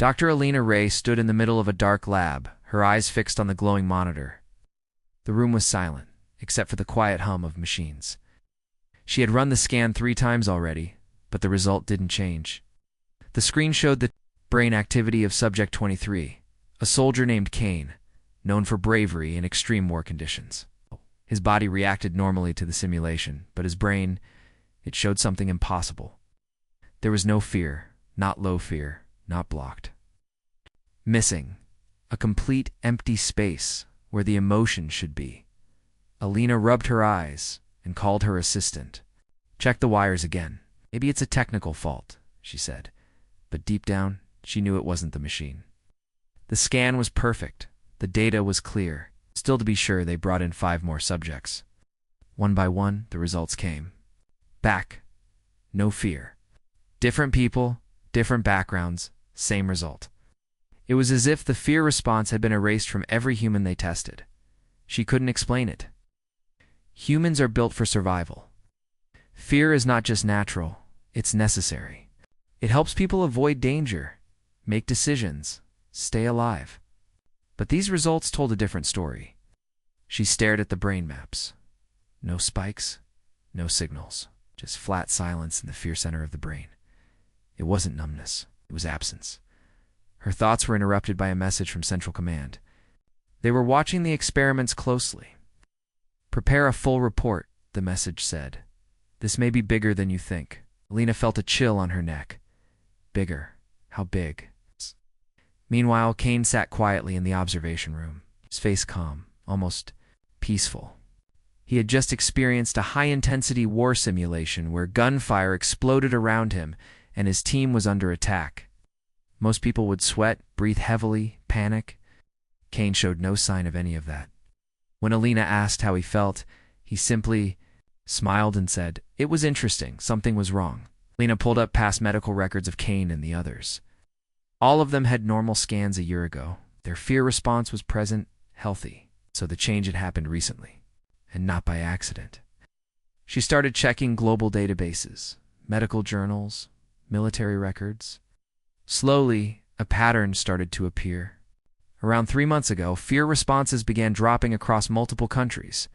Dr. Alina Ray stood in the middle of a dark lab, her eyes fixed on the glowing monitor. The room was silent, except for the quiet hum of machines. She had run the scan 3 times already, but the result didn't change. The screen showed the brain activity of Subject 23, a soldier named Kane, known for bravery in extreme war conditions. His body reacted normally to the simulation, but his brain, it showed something impossible. There was no fear, not low fear, not blocked. Missing, a complete empty space where the emotion should be. Alina rubbed her eyes and called her assistant. "Check the wires again. Maybe it's a technical fault," she said, but deep down, she knew it wasn't the machine. The scan was perfect. The data was clear. Still, to be sure, they brought in 5 more subjects. One by one, the results came. Back. No fear. Different people, different backgrounds, same result. It was as if the fear response had been erased from every human they tested. She couldn't explain it. Humans are built for survival. Fear is not just natural, it's necessary. It helps people avoid danger, make decisions, stay alive. But these results told a different story. She stared at the brain maps. No spikes, no signals, just flat silence in the fear center of the brain. It wasn't numbness, it was absence. Her thoughts were interrupted by a message from Central Command. They were watching the experiments closely. "Prepare a full report," the message said. "This may be bigger than you think." Alina felt a chill on her neck. Bigger? How big? Meanwhile, Kane sat quietly in the observation room, his face calm, almost peaceful. He had just experienced a high-intensity war simulation where gunfire exploded around him and his team was under attack. Most people would sweat, breathe heavily, panic. Kane showed no sign of any of that. When Alina asked how he felt, he simply smiled and said, "It was interesting, something was wrong." Alina pulled up past medical records of Kane and the others. All of them had normal scans a year ago. Their fear response was present, healthy, so the change had happened recently, and not by accident. She started checking global databases, medical journals, military records. Slowly, a pattern started to appear. Around 3 months ago, fear responses began dropping across multiple countries,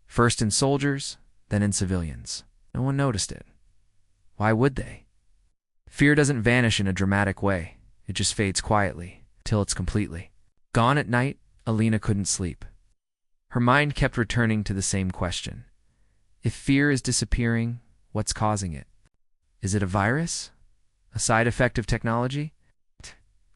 first in soldiers, then in civilians. No one noticed it. Why would they? Fear doesn't vanish in a dramatic way. It just fades quietly, till it's completely gone. At night, Alina couldn't sleep. Her mind kept returning to the same question. If fear is disappearing, what's causing it? Is it a virus? A side effect of technology?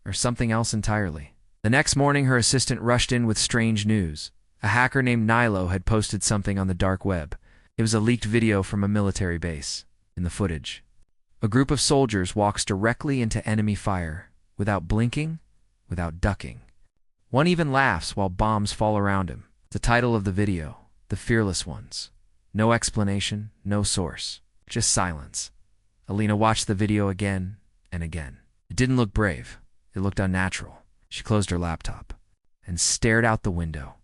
Or something else entirely? The next morning, her assistant rushed in with strange news. A hacker named Nilo had posted something on the dark web. It was a leaked video from a military base. In the footage, a group of soldiers walks directly into enemy fire, without blinking, without ducking. One even laughs while bombs fall around him. The title of the video, "The Fearless Ones." No explanation, no source, just silence. Alina watched the video again and again. It didn't look brave. It looked unnatural. She closed her laptop and stared out the window.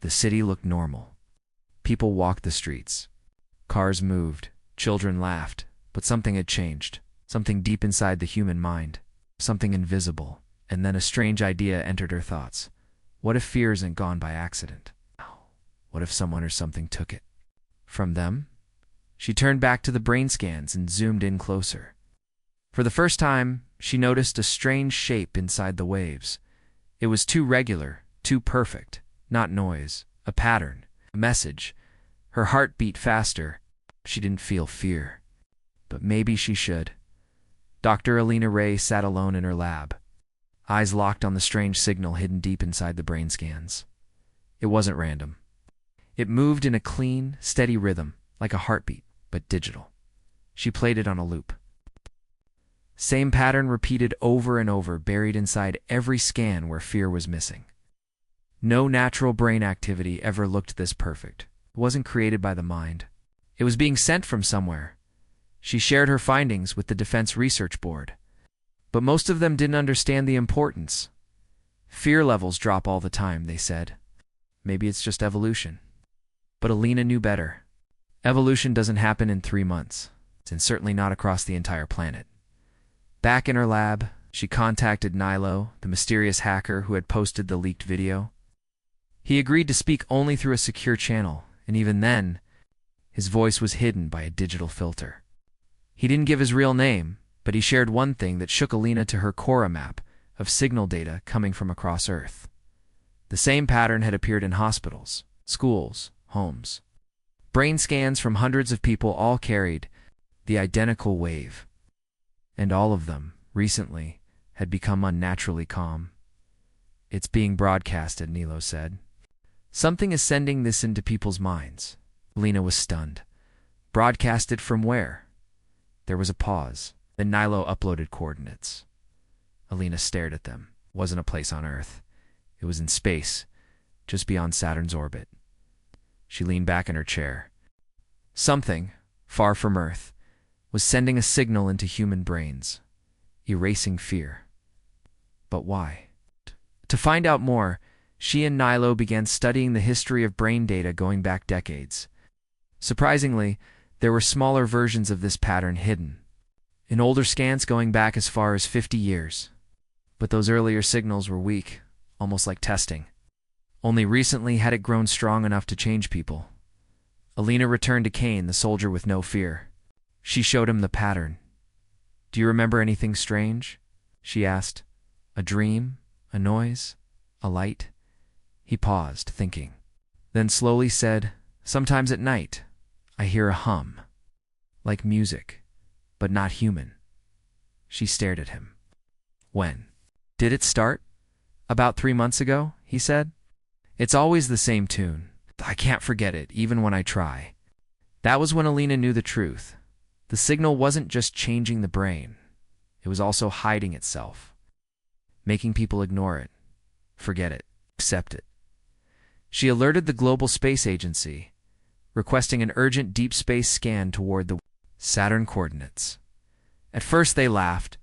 The city looked normal. People walked the streets. Cars moved. Children laughed. But something had changed. Something deep inside the human mind. Something invisible. And then a strange idea entered her thoughts. What if fear isn't gone by accident? What if someone or something took it from them? She turned back to the brain scans and zoomed in closer. For the first time, she noticed a strange shape inside the waves. It was too regular, too perfect. Not noise, a pattern, a message. Her heart beat faster. She didn't feel fear. But maybe she should. Dr. Alina Ray sat alone in her lab, eyes locked on the strange signal hidden deep inside the brain scans. It wasn't random. It moved in a clean, steady rhythm, like a heartbeat, but digital. She played it on a loop. Same pattern repeated over and over, buried inside every scan where fear was missing. No natural brain activity ever looked this perfect. It wasn't created by the mind. It was being sent from somewhere. She shared her findings with the Defense Research Board. But most of them didn't understand the importance. Fear levels drop all the time, they said. Maybe it's just evolution. But Alina knew better. Evolution doesn't happen in 3 months, and certainly not across the entire planet. Back in her lab, She contacted Nilo, the mysterious hacker who had posted the leaked video. He agreed to speak only through a secure channel, and even then, his voice was hidden by a digital filter. He didn't give his real name, but he shared one thing that shook Alina to her Cora map of signal data coming from across Earth. The same pattern had appeared in hospitals, schools, homes. Brain scans from hundreds of people all carried the identical wave. And all of them, recently, had become unnaturally calm. "It's being broadcasted," Nilo said. "Something is sending this into people's minds." Alina was stunned. Broadcasted from where? There was a pause. Then Nilo uploaded coordinates. Alina stared at them. It wasn't a place on Earth. It was in space, just beyond Saturn's orbit. She leaned back in her chair. Something, far from Earth, was sending a signal into human brains, erasing fear. But why? To find out more, she and Nilo began studying the history of brain data going back decades. Surprisingly, there were smaller versions of this pattern hidden, in older scans going back as far as 50 years. But those earlier signals were weak, almost like testing. Only recently had it grown strong enough to change people. Alina returned to Kane, the soldier with no fear. She showed him the pattern. "Do you remember anything strange?" she asked. "A dream? A noise? A light?" He paused, thinking. Then slowly said, "Sometimes at night, I hear a hum. Like music, but not human." She stared at him. "When did it start?" "About 3 months ago," he said. "It's always the same tune. I can't forget it, even when I try." That was when Alina knew the truth. The signal wasn't just changing the brain. It was also hiding itself, making people ignore it, forget it, accept it. She alerted the Global Space Agency, requesting an urgent deep space scan toward the Saturn coordinates. At first they laughed,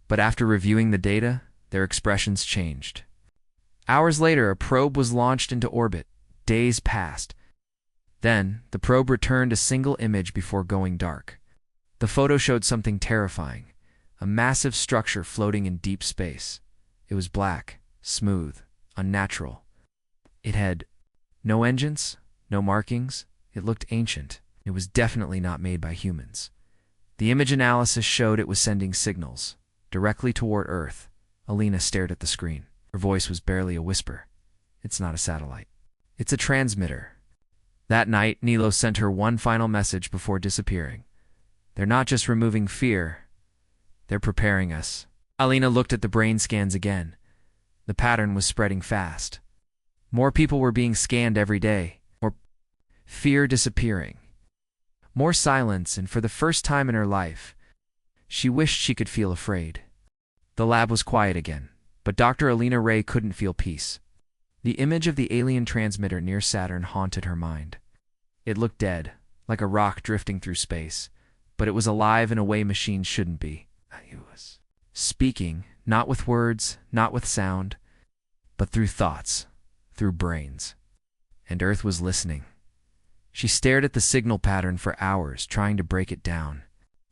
but after reviewing the data, their expressions changed. Hours later, a probe was launched into orbit. Days passed. Then, the probe returned a single image before going dark. The photo showed something terrifying, a massive structure floating in deep space. It was black, smooth, unnatural. It had no engines, no markings. It looked ancient. It was definitely not made by humans. The image analysis showed it was sending signals directly toward Earth. Alina stared at the screen. Her voice was barely a whisper. "It's not a satellite. It's a transmitter." That night, Nilo sent her one final message before disappearing. "They're not just removing fear. They're preparing us." Alina looked at the brain scans again. The pattern was spreading fast. More people were being scanned every day. More fear disappearing. More silence, and for the first time in her life, she wished she could feel afraid. The lab was quiet again, but Dr. Alina Ray couldn't feel peace. The image of the alien transmitter near Saturn haunted her mind. It looked dead, like a rock drifting through space, but it was alive in a way machines shouldn't be. It was speaking, not with words, not with sound, but through thoughts, through brains. And Earth was listening. She stared at the signal pattern for hours, trying to break it down.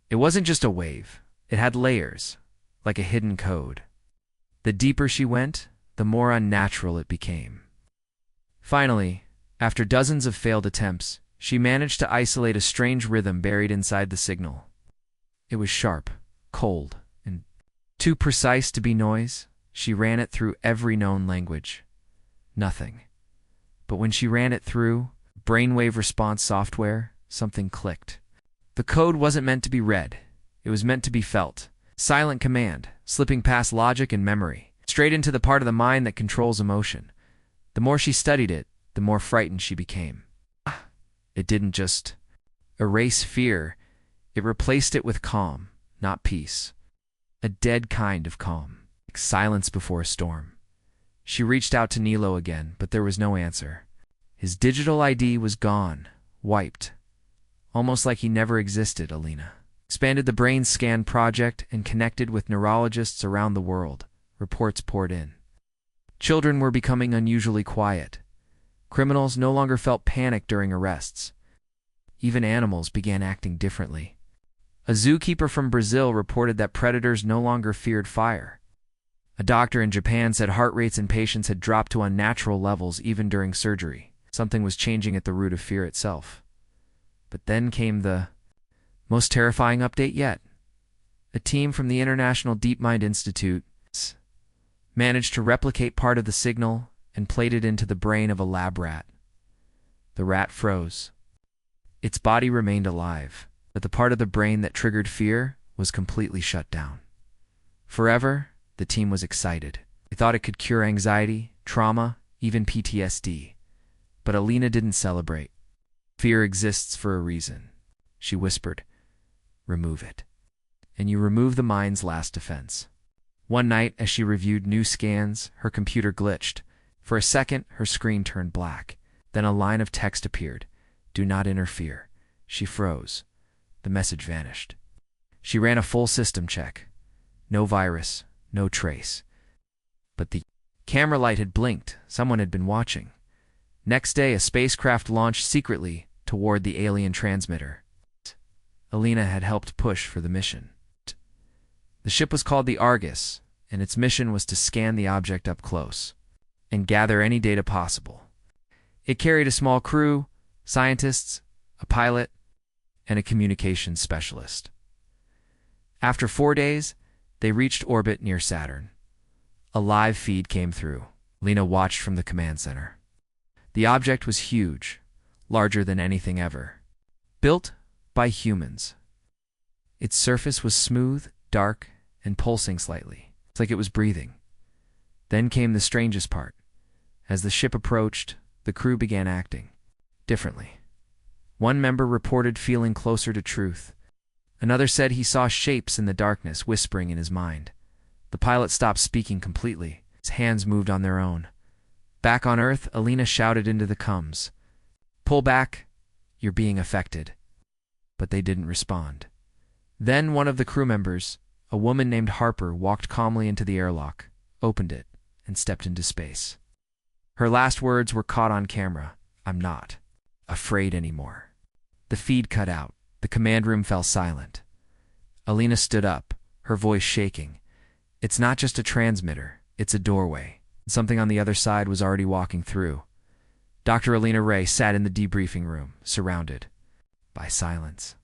It wasn't just a wave. It had layers, like a hidden code. The deeper she went, the more unnatural it became. Finally, after dozens of failed attempts, she managed to isolate a strange rhythm buried inside the signal. It was sharp, cold, and too precise to be noise. She ran it through every known language. Nothing. But when she ran it through brainwave response software, something clicked. The code wasn't meant to be read. It was meant to be felt. Silent command, slipping past logic and memory, straight into the part of the mind that controls emotion. The more she studied it, the more frightened she became. It didn't just erase fear. It replaced it with calm, not peace. A dead kind of calm, like silence before a storm. She reached out to Nilo again, but there was no answer. His digital ID was gone, wiped. Almost like he never existed. Alina expanded the brain scan project and connected with neurologists around the world. Reports poured in. Children were becoming unusually quiet. Criminals no longer felt panic during arrests. Even animals began acting differently. A zookeeper from Brazil reported that predators no longer feared fire. A doctor in Japan said heart rates in patients had dropped to unnatural levels even during surgery. Something was changing at the root of fear itself. But then came the most terrifying update yet. A team from the International DeepMind Institute managed to replicate part of the signal and played it into the brain of a lab rat. The rat froze. Its body remained alive, but the part of the brain that triggered fear was completely shut down. Forever, the team was excited. They thought it could cure anxiety, trauma, even PTSD. But Alina didn't celebrate. Fear exists for a reason, she whispered. Remove it. And you remove the mind's last defense. One night, as she reviewed new scans, her computer glitched. For a second, her screen turned black. Then a line of text appeared. Do not interfere. She froze. The message vanished. She ran a full system check. No virus, no trace. But the camera light had blinked. Someone had been watching. Next day, a spacecraft launched secretly toward the alien transmitter. Alina had helped push for the mission. The ship was called the Argus, and its mission was to scan the object up close and gather any data possible. It carried a small crew, scientists, a pilot, and a communications specialist. After 4 days, they reached orbit near Saturn. A live feed came through. Lena watched from the command center. The object was huge, larger than anything ever. Built by humans. Its surface was smooth, dark, and pulsing slightly. It's like it was breathing. Then came the strangest part. As the ship approached, the crew began acting differently. One member reported feeling closer to truth. Another said he saw shapes in the darkness whispering in his mind. The pilot stopped speaking completely. His hands moved on their own. Back on Earth, Alina shouted into the comms. Pull back, you're being affected. But they didn't respond. Then one of the crew members, a woman named Harper, walked calmly into the airlock, opened it, and stepped into space. Her last words were caught on camera. I'm not afraid anymore. The feed cut out. The command room fell silent. Alina stood up, her voice shaking. It's not just a transmitter, it's a doorway. Something on the other side was already walking through. Dr. Alina Ray sat in the debriefing room, surrounded by silence.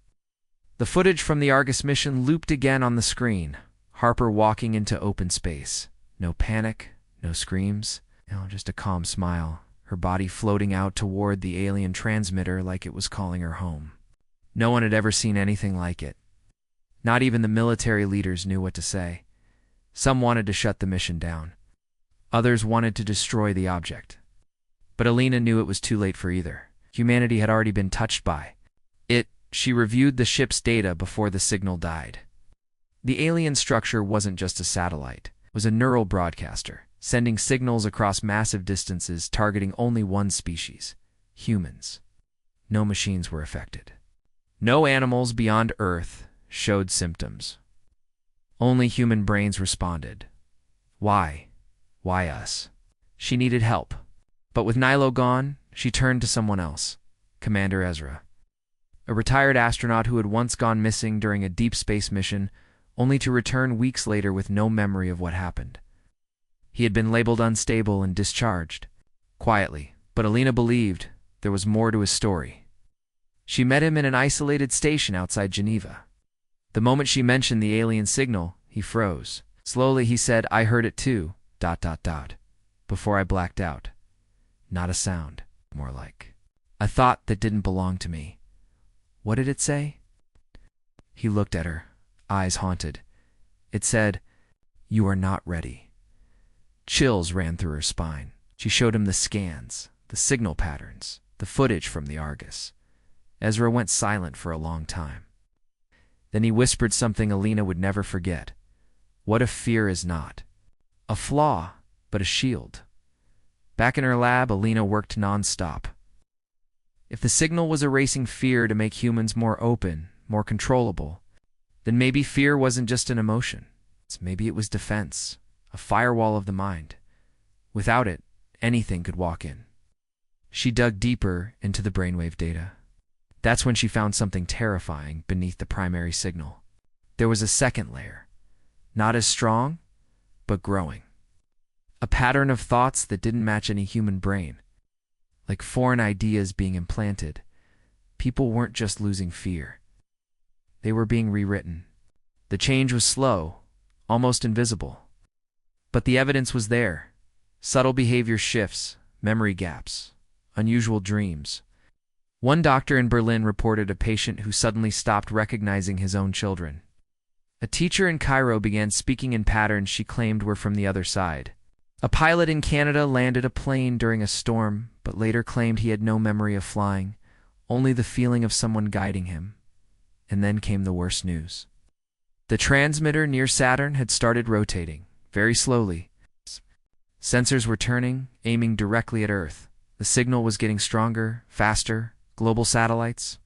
The footage from the Argus mission looped again on the screen. Harper walking into open space. No panic, no screams, just a calm smile, her body floating out toward the alien transmitter like it was calling her home. No one had ever seen anything like it. Not even the military leaders knew what to say. Some wanted to shut the mission down. Others wanted to destroy the object. But Alina knew it was too late for either. Humanity had already been touched by it. She reviewed the ship's data before the signal died. The alien structure wasn't just a satellite. It was a neural broadcaster, sending signals across massive distances targeting only one species, humans. No machines were affected. No animals beyond Earth showed symptoms. Only human brains responded. Why? Why us? She needed help. But with Nilo gone, she turned to someone else, Commander Ezra. A retired astronaut who had once gone missing during a deep space mission, only to return weeks later with no memory of what happened. He had been labeled unstable and discharged. Quietly, but Alina believed there was more to his story. She met him in an isolated station outside Geneva. The moment she mentioned the alien signal, he froze. Slowly he said, I heard it too, ... before I blacked out. Not a sound, more like a thought that didn't belong to me. What did it say? He looked at her, eyes haunted. It said, you are not ready. Chills ran through her spine. She showed him the scans, the signal patterns, the footage from the Argus. Ezra went silent for a long time. Then he whispered something Alina would never forget. What if fear is not a flaw, but a shield? Back in her lab, Alina worked non-stop. If the signal was erasing fear to make humans more open, more controllable, then maybe fear wasn't just an emotion. Maybe it was defense, a firewall of the mind. Without it, anything could walk in. She dug deeper into the brainwave data. That's when she found something terrifying beneath the primary signal. There was a second layer, not as strong, but growing. A pattern of thoughts that didn't match any human brain. Like foreign ideas being implanted, people weren't just losing fear. They were being rewritten. The change was slow, almost invisible. But the evidence was there. Subtle behavior shifts, memory gaps, unusual dreams. One doctor in Berlin reported a patient who suddenly stopped recognizing his own children. A teacher in Cairo began speaking in patterns she claimed were from the other side. A pilot in Canada landed a plane during a storm, but later claimed he had no memory of flying, only the feeling of someone guiding him. And then came the worst news. The transmitter near Saturn had started rotating, very slowly. Sensors were turning, aiming directly at Earth. The signal was getting stronger, faster. Global satellites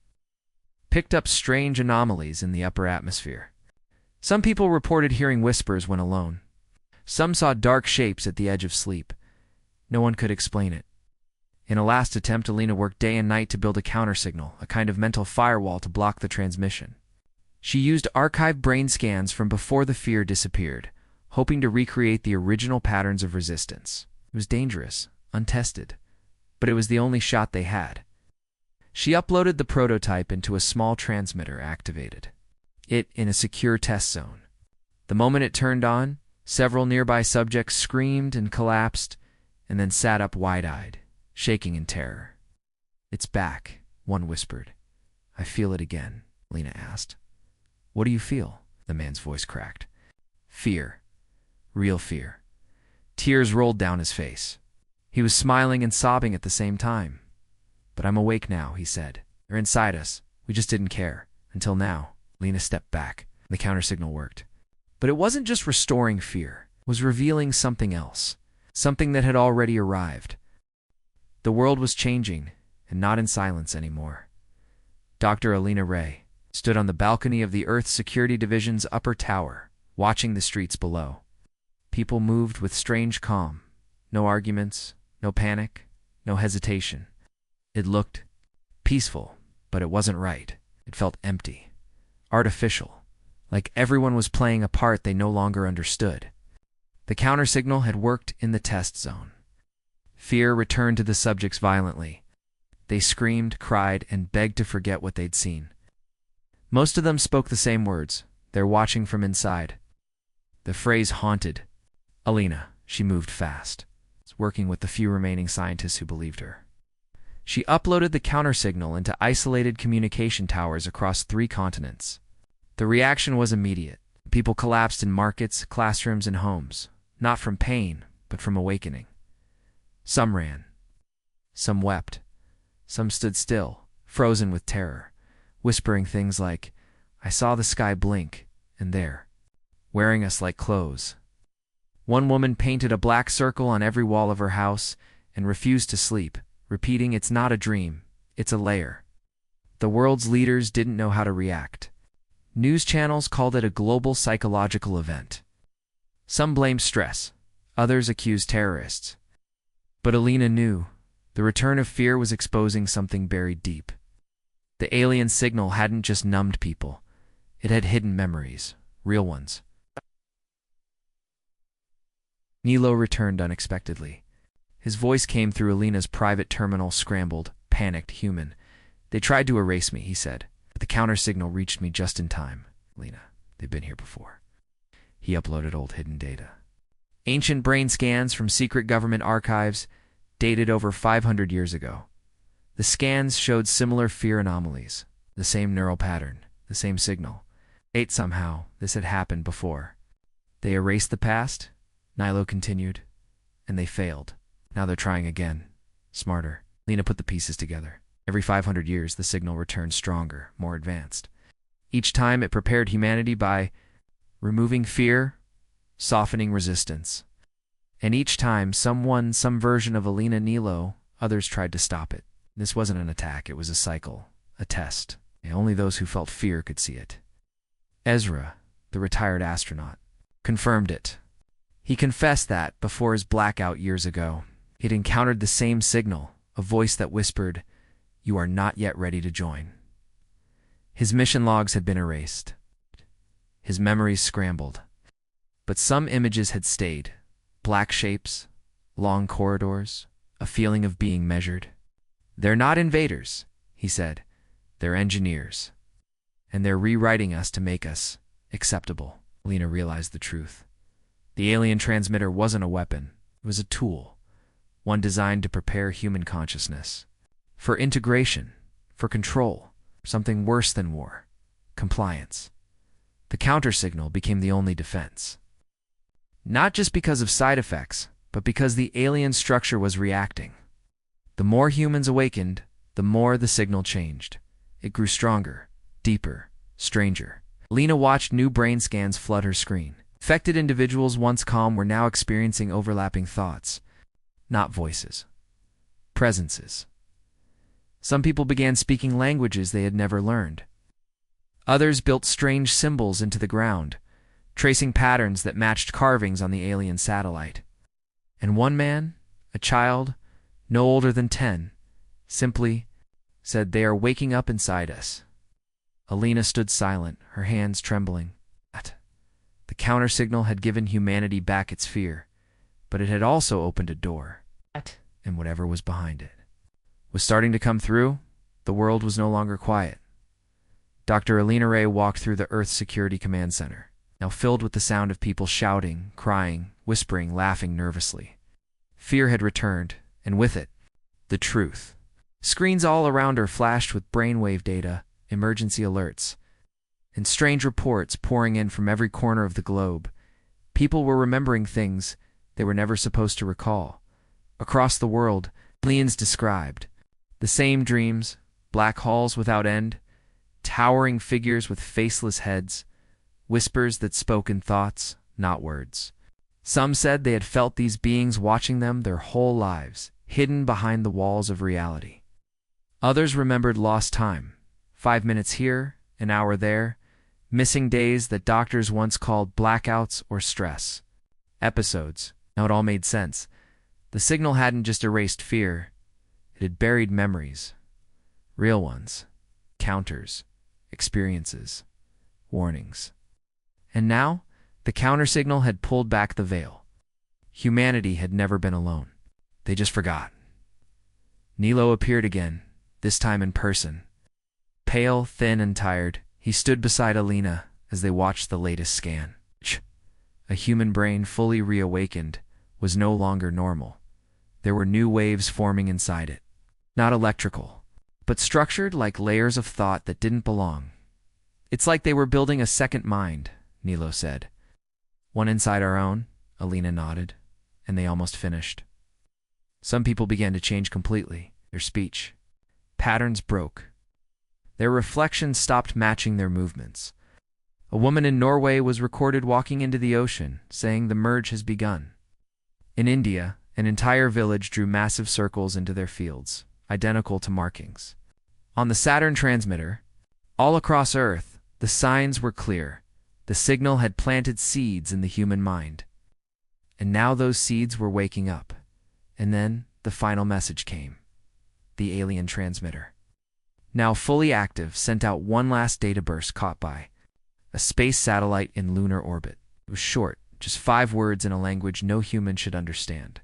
picked up strange anomalies in the upper atmosphere. Some people reported hearing whispers when alone. Some saw dark shapes at the edge of sleep. No one could explain it. In a last attempt, Alina worked day and night to build a countersignal, a kind of mental firewall to block the transmission. She used archived brain scans from before the fear disappeared, hoping to recreate the original patterns of resistance. It was dangerous, untested, but it was the only shot they had. She uploaded the prototype into a small transmitter activated it in a secure test zone. The moment it turned on, several nearby subjects screamed and collapsed, and then sat up wide-eyed, shaking in terror. "It's back," one whispered. "I feel it again," Lena asked. "What do you feel?" The man's voice cracked. "Fear. Real fear." Tears rolled down his face. He was smiling and sobbing at the same time. "But I'm awake now," he said. "They're inside us. We just didn't care. Until now." Lena stepped back. The countersignal worked. But it wasn't just restoring fear. It was revealing something else. Something that had already arrived. The world was changing, and not in silence anymore. Dr. Alina Ray stood on the balcony of the Earth Security Division's upper tower, watching the streets below. People moved with strange calm. No arguments, no panic, no hesitation. It looked peaceful, but it wasn't right. It felt empty, artificial, like everyone was playing a part they no longer understood. The countersignal had worked in the test zone. Fear returned to the subjects violently. They screamed, cried, and begged to forget what they'd seen. Most of them spoke the same words. "They're watching from inside." The phrase haunted Alina. She moved fast, working with the few remaining scientists who believed her. She uploaded the countersignal into isolated communication towers across 3 continents. The reaction was immediate. People collapsed in markets, classrooms, and homes, not from pain, but from awakening. Some ran. Some wept. Some stood still, frozen with terror, whispering things like, "I saw the sky blink, and there, wearing us like clothes." One woman painted a black circle on every wall of her house and refused to sleep, repeating, "It's not a dream, it's a layer." The world's leaders didn't know how to react. News channels called it a global psychological event. Some blamed stress, others accused terrorists. But Alina knew the return of fear was exposing something buried deep. The alien signal hadn't just numbed people, it had hidden memories, real ones. Nilo returned unexpectedly. His voice came through Alina's private terminal, scrambled, panicked, human. "They tried to erase me," he said, "but the countersignal reached me just in time." "Lena, they've been here before." He uploaded old hidden data. Ancient brain scans from secret government archives, dated over 500 years ago. The scans showed similar fear anomalies, the same neural pattern, the same signal. Somehow, this had happened before. "They erased the past," Nilo continued, "and they failed. Now they're trying again. Smarter." Lena put the pieces together. Every 500 years, the signal returned stronger, more advanced. Each time it prepared humanity by removing fear, softening resistance. And each time, some version of Alina Nilo, others tried to stop it. This wasn't an attack, it was a cycle, a test. And only those who felt fear could see it. Ezra, the retired astronaut, confirmed it. He confessed that, before his blackout years ago, he'd encountered the same signal, a voice that whispered, "You are not yet ready to join." His mission logs had been erased. His memories scrambled. But some images had stayed. Black shapes, long corridors, a feeling of being measured. "They're not invaders," he said. "They're engineers. And they're rewriting us to make us acceptable." Lena realized the truth. The alien transmitter wasn't a weapon. It was a tool, one designed to prepare human consciousness. For integration, for control, something worse than war, compliance. The counter-signal became the only defense. Not just because of side effects, but because the alien structure was reacting. The more humans awakened, the more the signal changed. It grew stronger, deeper, stranger. Lena watched new brain scans flood her screen. Affected individuals once calm were now experiencing overlapping thoughts, not voices, presences. Some people began speaking languages they had never learned. Others built strange symbols into the ground, tracing patterns that matched carvings on the alien satellite. And one man, a child, no older than 10, simply said, "They are waking up inside us." Alina stood silent, her hands trembling. The counter-signal had given humanity back its fear, but it had also opened a door, and whatever was behind it was starting to come through. The world was no longer quiet. Dr. Alina Ray walked through the Earth Security Command Center, now filled with the sound of people shouting, crying, whispering, laughing nervously. Fear had returned, and with it, the truth. Screens all around her flashed with brainwave data, emergency alerts, and strange reports pouring in from every corner of the globe. People were remembering things they were never supposed to recall. Across the world, aliens described the same dreams, black halls without end, towering figures with faceless heads, whispers that spoke in thoughts, not words. Some said they had felt these beings watching them their whole lives, hidden behind the walls of reality. Others remembered lost time, 5 minutes here, an hour there, missing days that doctors once called blackouts or stress. Episodes. Now it all made sense. The signal hadn't just erased fear, it had buried memories. Real ones. Counters. Experiences. Warnings. And now, the counter-signal had pulled back the veil. Humanity had never been alone. They just forgot. Nilo appeared again, this time in person. Pale, thin, and tired, he stood beside Alina as they watched the latest scan. A human brain fully reawakened was no longer normal. There were new waves forming inside it. Not electrical, but structured like layers of thought that didn't belong. "It's like they were building a second mind," Nilo said. "One inside our own," Alina nodded, and they almost finished. Some people began to change completely, their speech. Patterns broke. Their reflections stopped matching their movements. A woman in Norway was recorded walking into the ocean, saying the merge has begun. In India, an entire village drew massive circles into their fields, identical to markings. On the Saturn transmitter, all across Earth, the signs were clear. The signal had planted seeds in the human mind. And now those seeds were waking up. And then the final message came. The alien transmitter, now fully active, sent out one last data burst caught by a space satellite in lunar orbit. It was short, just 5 words in a language no human should understand.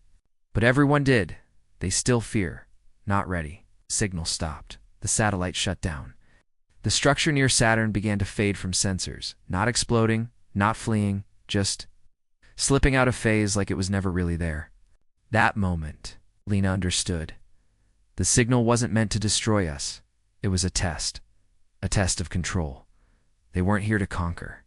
But everyone did. They still fear. Not ready. Signal stopped. The satellite shut down. The structure near Saturn began to fade from sensors, not exploding, not fleeing, just slipping out of phase like it was never really there. That moment, Lena understood. The signal wasn't meant to destroy us. It was a test of control. They weren't here to conquer.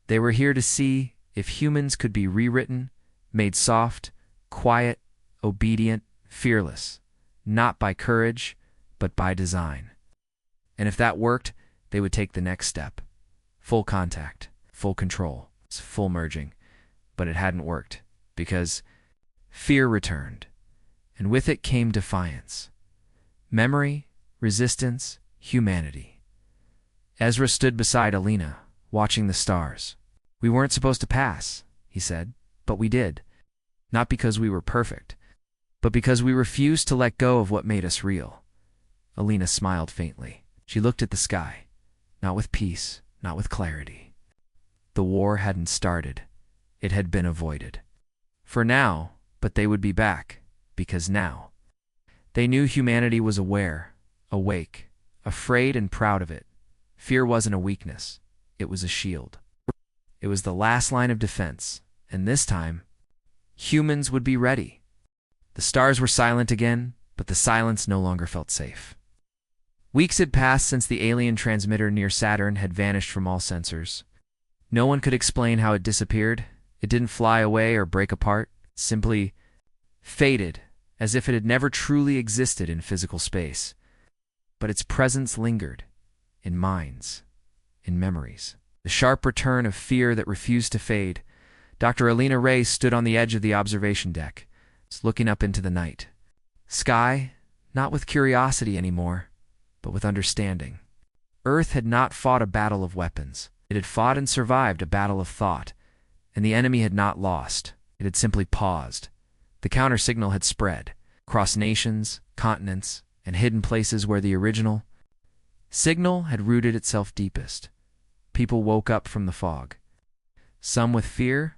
They were here to see if humans could be rewritten, made soft, quiet, obedient, fearless, not by courage, but by design. And if that worked, they would take the next step. Full contact, full control, full merging. But it hadn't worked, because fear returned, and with it came defiance. Memory, resistance, humanity. Ezra stood beside Alina, watching the stars. "We weren't supposed to pass," he said, "but we did. Not because we were perfect, but because we refused to let go of what made us real." Alina smiled faintly. She looked at the sky. not with peace, not with clarity. The war hadn't started. It had been avoided. For now, but they would be back, because now. They knew humanity was aware, awake, afraid and proud of it. Fear wasn't a weakness. It was a shield. It was the last line of defense, and this time, humans would be ready. The stars were silent again, but the silence no longer felt safe. Weeks had passed since the alien transmitter near Saturn had vanished from all sensors. No one could explain how it disappeared. It didn't fly away or break apart, simply faded, as if it had never truly existed in physical space. But its presence lingered, in minds, in memories. The sharp return of fear that refused to fade. Dr. Alina Ray stood on the edge of the observation deck, looking up into the night. Sky, not with curiosity anymore, but with understanding. Earth had not fought a battle of weapons. It had fought and survived a battle of thought, and the enemy had not lost. It had simply paused. The counter-signal had spread, across nations, continents, and hidden places where the original signal had rooted itself deepest. People woke up from the fog. Some with fear,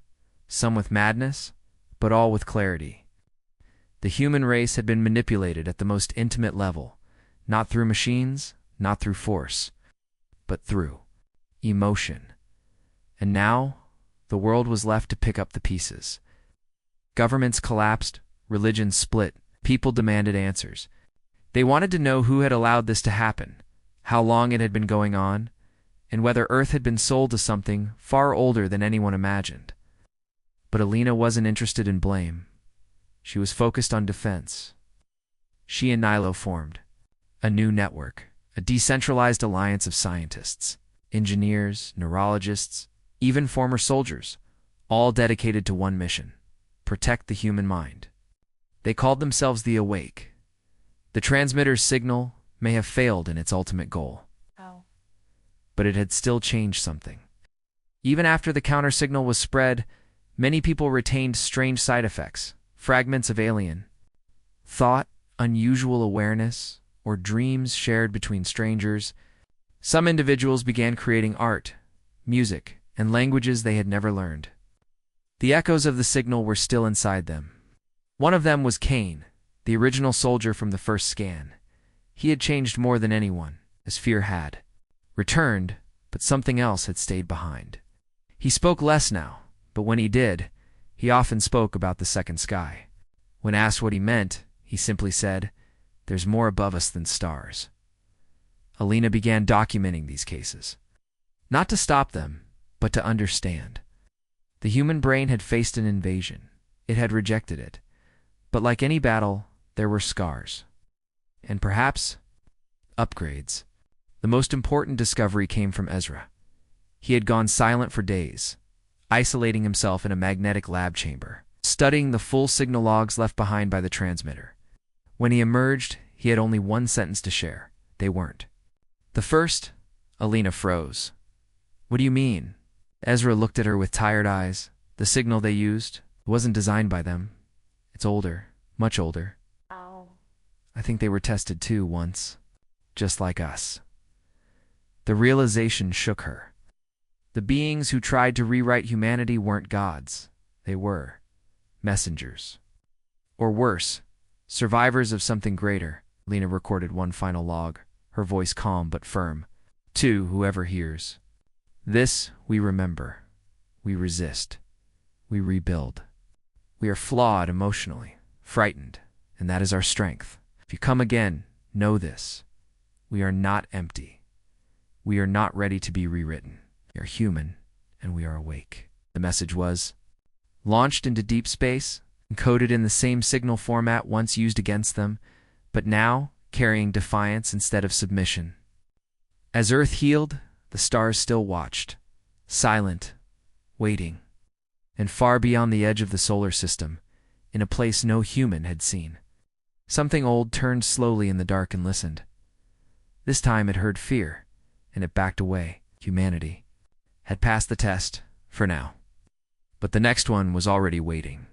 some with madness, but all with clarity. The human race had been manipulated at the most intimate level, not through machines, not through force, but through emotion. And now, the world was left to pick up the pieces. Governments collapsed, religions split, people demanded answers. They wanted to know who had allowed this to happen, how long it had been going on, and whether Earth had been sold to something far older than anyone imagined. But Alina wasn't interested in blame. She was focused on defense. She and Nilo formed a new network, a decentralized alliance of scientists, engineers, neurologists, even former soldiers, all dedicated to one mission: protect the human mind. They called themselves the Awake. The transmitter's signal may have failed in its ultimate goal, but it had still changed something. Even after the counter-signal was spread, many people retained strange side effects, fragments of alien thought, unusual awareness, or dreams shared between strangers. Some individuals began creating art, music, and languages they had never learned. The echoes of the signal were still inside them. One of them was Kane, the original soldier from the first scan. He had changed more than anyone, as fear had. Returned, but something else had stayed behind. He spoke less now, but when he did, he often spoke about the second sky. When asked what he meant, he simply said, "There's more above us than stars." Alina began documenting these cases. Not to stop them, but to understand. The human brain had faced an invasion. It had rejected it. But like any battle, there were scars. And perhaps upgrades. The most important discovery came from Ezra. He had gone silent for days, isolating himself in a magnetic lab chamber, studying the full signal logs left behind by the transmitter. When he emerged, he had only one sentence to share. They weren't. The first, Alina froze. "What do you mean?" Ezra looked at her with tired eyes. The signal they used wasn't designed by them. It's older, much older. I think they were tested too once, just like us. The realization shook her. The beings who tried to rewrite humanity weren't gods. They were messengers. Or worse, survivors of something greater. Lena recorded one final log, her voice calm but firm. "To whoever hears. This we remember. We resist. We rebuild. We are flawed emotionally, frightened, and that is our strength. If you come again, know this. We are not empty. We are not ready to be rewritten. We are human, and we are awake." The message was launched into deep space, encoded in the same signal format once used against them, but now carrying defiance instead of submission. As Earth healed, the stars still watched, silent, waiting, and far beyond the edge of the solar system, in a place no human had seen. Something old turned slowly in the dark and listened. This time it heard fear, and it backed away. Humanity had passed the test, for now. But the next one was already waiting.